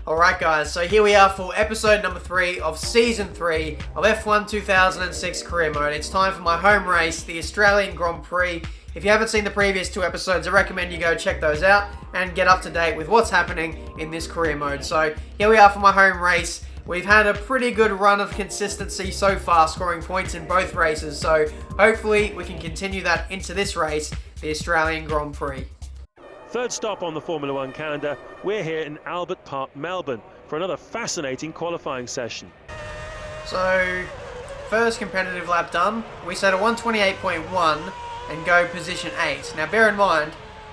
Alright guys, so here we are for episode number 3 of season 3 of F1 2006 career mode. It's time for my home race, the Australian Grand Prix. If you haven't seen the previous 2 episodes, I recommend you go check those out and get up to date with what's happening in this career mode. So here we are for my home race. We've had a pretty good run of consistency so far, scoring points in both races. So hopefully we can continue that into this race, the Australian Grand Prix. Third stop on the Formula One calendar, we're here in Albert Park, Melbourne, for another fascinating qualifying session. So, first competitive lap done. We set a 128.1 and go position 8. Now bear in mind,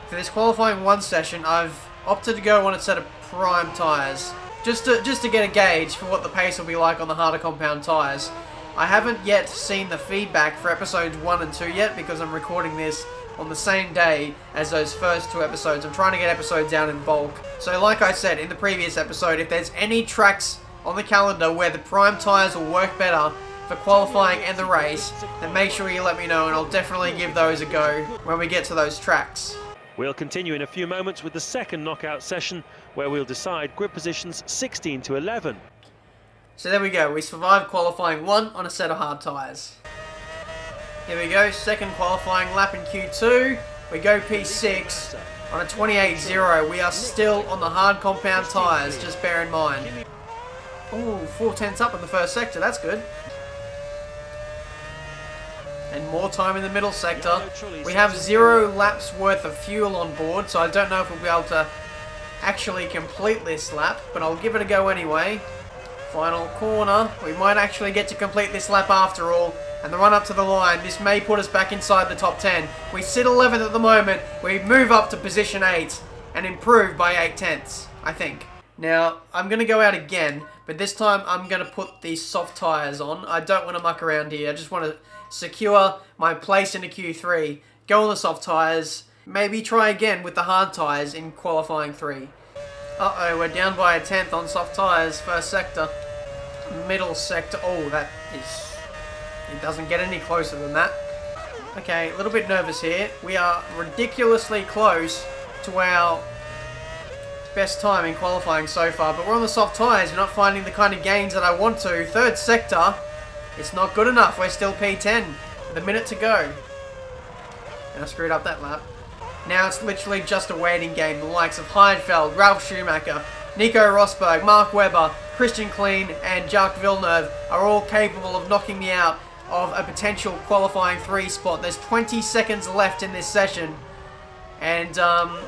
for this qualifying 1 session, I've opted to go on a set of prime tyres. Just to get a gauge for what the pace will be like on the harder compound tyres. I haven't yet seen the feedback for episodes 1 and 2 yet because I'm recording this on the same day as those first 2 episodes. I'm trying to get episodes down in bulk. So like I said in the previous episode, if there's any tracks on the calendar where the prime tyres will work better for qualifying and the race, then make sure you let me know and I'll definitely give those a go when we get to those tracks. We'll continue in a few moments with the second knockout session where we'll decide grid positions 16 to 11. So there we go, we survived qualifying 1 on a set of hard tyres. Here we go, second qualifying lap in Q2. We go P6 on a 28.0. We are still on the hard compound tyres, just bear in mind. Ooh, 4 tenths up in the first sector, that's good. And more time in the middle sector. We have 0 laps worth of fuel on board, so I don't know if we'll be able to actually complete this lap, but I'll give it a go anyway. Final corner. We might actually get to complete this lap after all. And the run up to the line, this may put us back inside the top 10. We sit 11th at the moment. We move up to position 8 and improve by 8 tenths, I think. Now, I'm going to go out again, but this time I'm going to put these soft tyres on. I don't want to muck around here. I just want to secure my place into Q3. Go on the soft tyres. Maybe try again with the hard tyres in qualifying 3. Uh-oh, we're down by a tenth on soft tyres, first sector. Middle sector. Oh, that is... It doesn't get any closer than that. Okay, a little bit nervous here. We are ridiculously close to our best time in qualifying so far, but we're on the soft tyres. We're not finding the kind of gains that I want to. Third sector, it's not good enough. We're still P10 with a minute to go. And I screwed up that lap. Now it's literally just a waiting game. The likes of Heidfeld, Ralf Schumacher, Nico Rosberg, Mark Webber, Christian Klein and Jacques Villeneuve are all capable of knocking me out of a potential qualifying 3 spot. There's 20 seconds left in this session and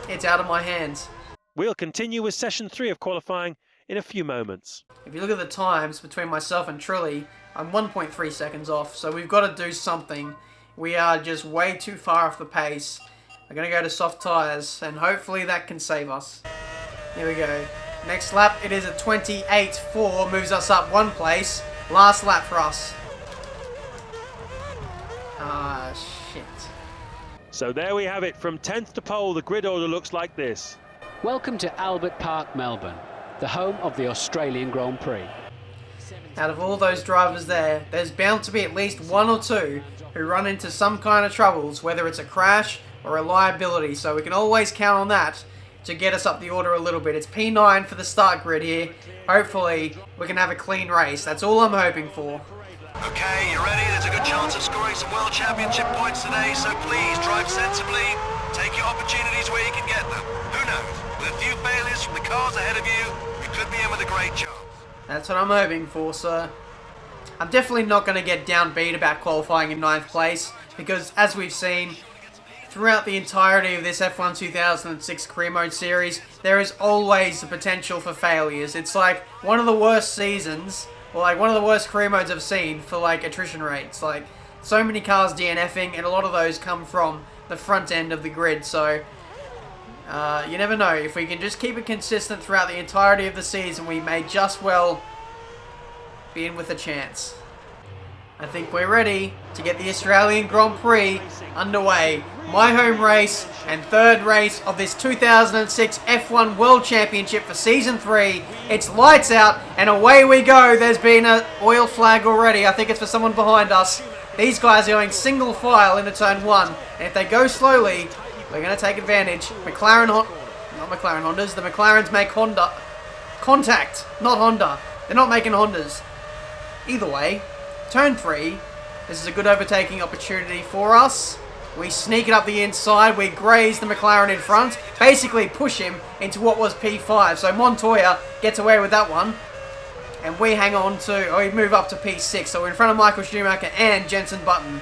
it's out of my hands. We'll continue with session 3 of qualifying in a few moments. If you look at the times between myself and Trilly, I'm 1.3 seconds off, so we've got to do something. We are just way too far off the pace. We're going to go to soft tyres and hopefully that can save us. Here we go. Next lap, it is a 28.4, moves us up 1 place. Last lap for us. Ah, shit. So there we have it. From 10th to pole, the grid order looks like this. Welcome to Albert Park, Melbourne, the home of the Australian Grand Prix. Out of all those drivers there, there's bound to be at least 1 or 2 who run into some kind of troubles, whether it's a crash or a liability, so we can always count on that to get us up the order a little bit. It's P9 for the start grid here. Hopefully, we can have a clean race. That's all I'm hoping for. Okay, you ready? There's a good chance of scoring some World Championship points today, so please drive sensibly. Take your opportunities where you can get them. Who knows? With a few failures from the cars ahead of you, you could be in with a great chance. That's what I'm hoping for, sir. I'm definitely not going to get downbeat about qualifying in 9th place, because as we've seen, throughout the entirety of this F1 2006 career mode series, there is always the potential for failures. It's like one of the worst seasons, or like one of the worst career modes I've seen for like attrition rates. Like so many cars DNFing, and a lot of those come from the front end of the grid. So you never know. If we can just keep it consistent throughout the entirety of the season, we may just well be in with a chance. I think we're ready to get the Australian Grand Prix underway. My home race and 3rd race of this 2006 F1 World Championship for Season 3. It's lights out and away we go. There's been an oil flag already. I think it's for someone behind us. These guys are going single file into turn 1. And if they go slowly, we're going to take advantage. Not McLaren Hondas. The McLarens make Honda Contact, not Honda. They're not making Hondas. Either way, turn 3. This is a good overtaking opportunity for us. We sneak it up the inside. We graze the McLaren in front. Basically push him into what was P5. So Montoya gets away with that one. And we hang on to, we move up to P6. So we're in front of Michael Schumacher and Jenson Button.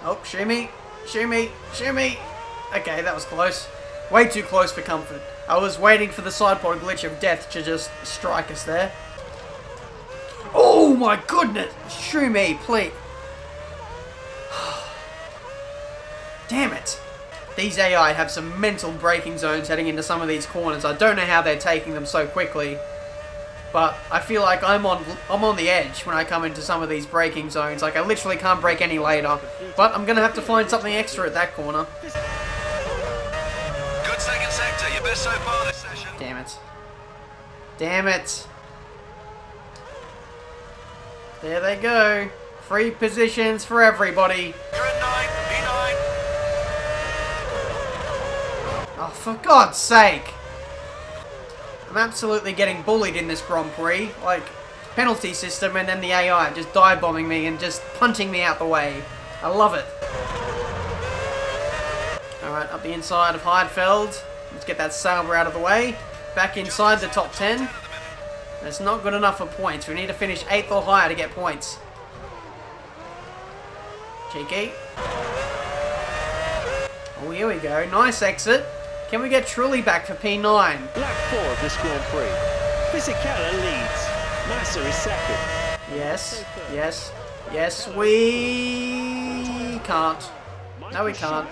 Oh, shimmy, shimmy, shimmy. Okay, that was close. Way too close for comfort. I was waiting for the sidepod glitch of death to just strike us there. Oh my goodness! Shumi, please. Damn it. These AI have some mental braking zones heading into some of these corners. I don't know how they're taking them so quickly. But I feel like I'm on the edge when I come into some of these braking zones. Like, I literally can't brake any later. But I'm going to have to find something extra at that corner. Good second sector, your best so far this session. Damn it. Damn it. There they go. Free positions for everybody. You're at 9, P9. Oh, for God's sake. I'm absolutely getting bullied in this Grand Prix. Like, penalty system and then the AI just dive bombing me and just punching me out the way. I love it. Alright, up the inside of Heidfeld. Let's get that Sauber out of the way. Back inside the top 10. That's not good enough for points. We need to finish 8th or higher to get points. Cheeky. Oh, here we go. Nice exit. Can we get Trulli back for P9? Lap 4 of this Grand Prix. Fisichella leads. Massa is second. Yes, yes, yes, we can't. No, we can't.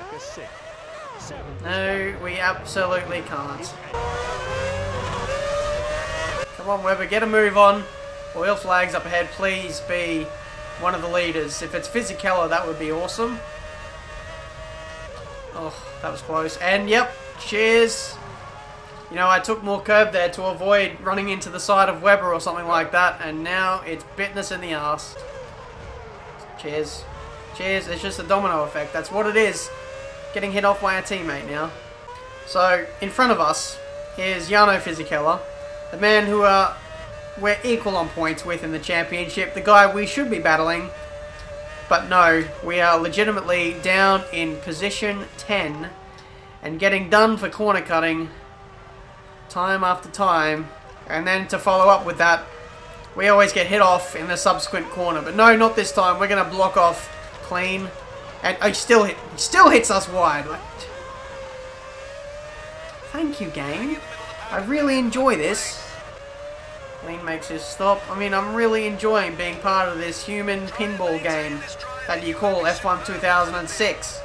No, we absolutely can't. Come on, Webber, get a move on. Oil flags up ahead, please be one of the leaders. If it's Fisichella, that would be awesome. Oh, that was close. And, yep, cheers. You know, I took more curb there to avoid running into the side of Webber or something like that, and now it's bitten us in the arse. Cheers. Cheers. It's just a domino effect. That's what it is. Getting hit off by a teammate now. So, in front of us, here's Jarno Fisichella, the man who we're equal on points with in the championship, the guy we should be battling. But no, we are legitimately down in position 10 and getting done for corner cutting time after time. And then to follow up with that, we always get hit off in the subsequent corner. But no, not this time. We're going to block off clean. And he still hits us wide. Like, thank you, game. I really enjoy this. Clean makes his stop. I mean, I'm really enjoying being part of this human pinball game that you call F1 2006.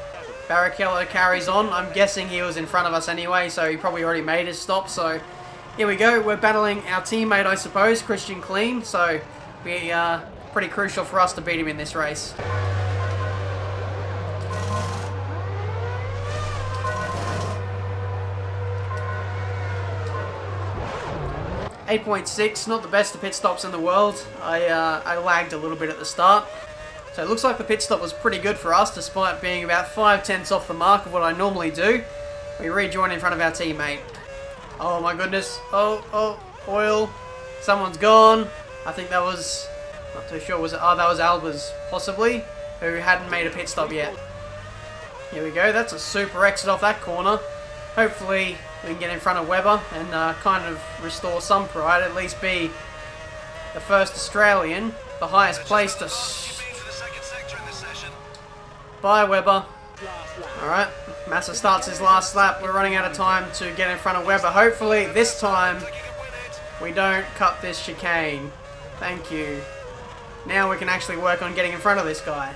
Barrichello carries on. I'm guessing he was in front of us anyway, so he probably already made his stop. So here we go. We're battling our teammate, I suppose, Christian Clean. So be pretty crucial for us to beat him in this race. 8.6, not the best of pit stops in the world. I lagged a little bit at the start. So it looks like the pit stop was pretty good for us, despite being about 5/10 off the mark of what I normally do. We rejoin in front of our teammate. Oh my goodness. Oh, oil. Someone's gone. I think that was, not too sure, was it? Oh, that was Albers, possibly, who hadn't made a pit stop yet. Here we go. That's a super exit off that corner. Hopefully we can get in front of Webber and kind of restore some pride, at least be the first Australian, the highest place to... Bye, Webber. Alright, Massa starts his last lap. We're running out of time to get in front of Webber. Hopefully this time we don't cut this chicane. Thank you. Now we can actually work on getting in front of this guy.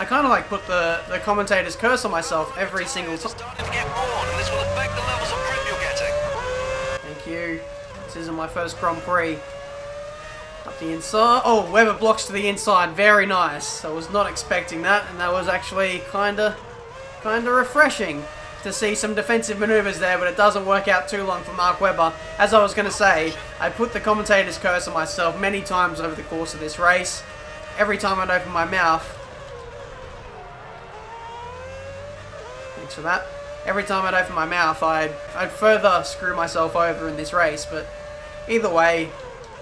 I kind of like put the commentator's curse on myself every single time. Thank you. This isn't my first Grand Prix. Up the inside. Oh, Webber blocks to the inside. Very nice. I was not expecting that, and that was actually kind of refreshing to see some defensive maneuvers there, but it doesn't work out too long for Mark Webber. As I was going to say, I put the commentator's curse on myself many times over the course of this race. Every time I'd open my mouth. Thanks for that. Every time I'd open my mouth, I'd further screw myself over in this race. But either way,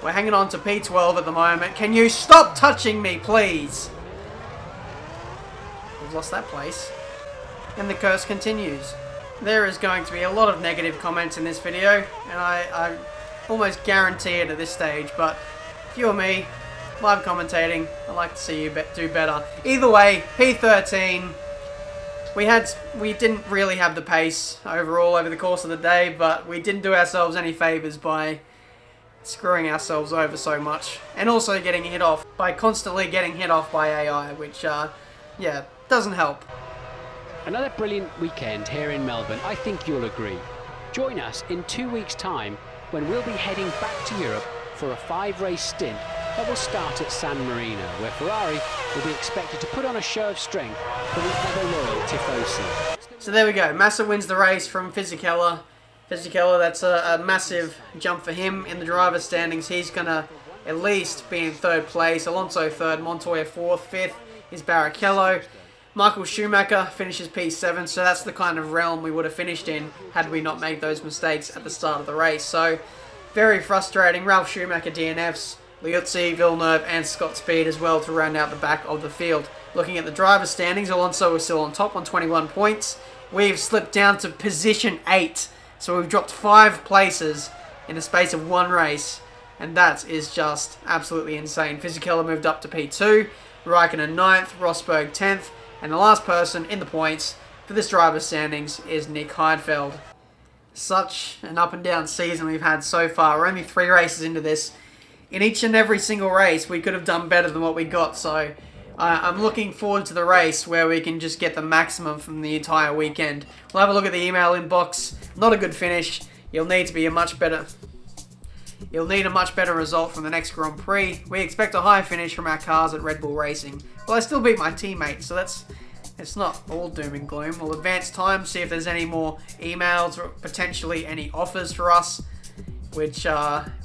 we're hanging on to P12 at the moment. Can you stop touching me, please? We've lost that place. And the curse continues. There is going to be a lot of negative comments in this video, and I almost guarantee it at this stage, but if you or me, live commentating, I'd like to see you do better. Either way, P13, we didn't really have the pace overall over the course of the day, but we didn't do ourselves any favours by screwing ourselves over so much, and also getting hit off by constantly getting hit off by AI, which, yeah, doesn't help. Another brilliant weekend here in Melbourne, I think you'll agree. Join us in 2 weeks' time when we'll be heading back to Europe for a 5-race stint that will start at San Marino, where Ferrari will be expected to put on a show of strength for the ever-loyal Tifosi. So there we go, Massa wins the race from Fisichella. Fisichella, that's a massive jump for him in the driver's standings. He's going to at least be in 3rd place, Alonso 3rd, Montoya 4th, 5th is Barrichello. Michael Schumacher finishes P7, so that's the kind of realm we would have finished in had we not made those mistakes at the start of the race. So, very frustrating. Ralf Schumacher DNFs, Liuzzi, Villeneuve and Scott Speed as well to round out the back of the field. Looking at the driver's standings, Alonso is still on top on 21 points. We've slipped down to position 8, so we've dropped 5 places in the space of 1 race, and that is just absolutely insane. Fisichella moved up to P2, Raikkonen 9th, Rosberg 10th, and the last person in the points for this driver's standings is Nick Heidfeld. Such an up and down season we've had so far. We're only 3 races into this. In each and every single race, we could have done better than what we got. So I'm looking forward to the race where we can just get the maximum from the entire weekend. We'll have a look at the email inbox. Not a good finish. You'll need a much better result from the next Grand Prix. We expect a high finish from our cars at Red Bull Racing. Well, I still beat my teammate, so it's not all doom and gloom. We'll advance time, see if there's any more emails or potentially any offers for us, which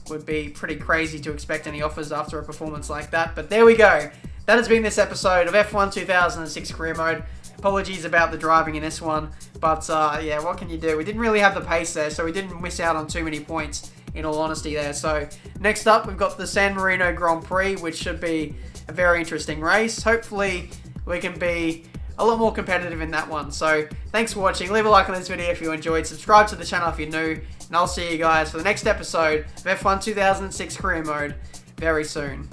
would be pretty crazy to expect any offers after a performance like that. But there we go. That has been this episode of F1 2006 Career Mode. Apologies about the driving in this one, but yeah, what can you do? We didn't really have the pace there, so we didn't miss out on too many points, in all honesty there. So next up, we've got the San Marino Grand Prix, which should be a very interesting race. Hopefully we can be a lot more competitive in that one. So thanks for watching. Leave a like on this video if you enjoyed. Subscribe to the channel if you're new. And I'll see you guys for the next episode of F1 2006 Career Mode very soon.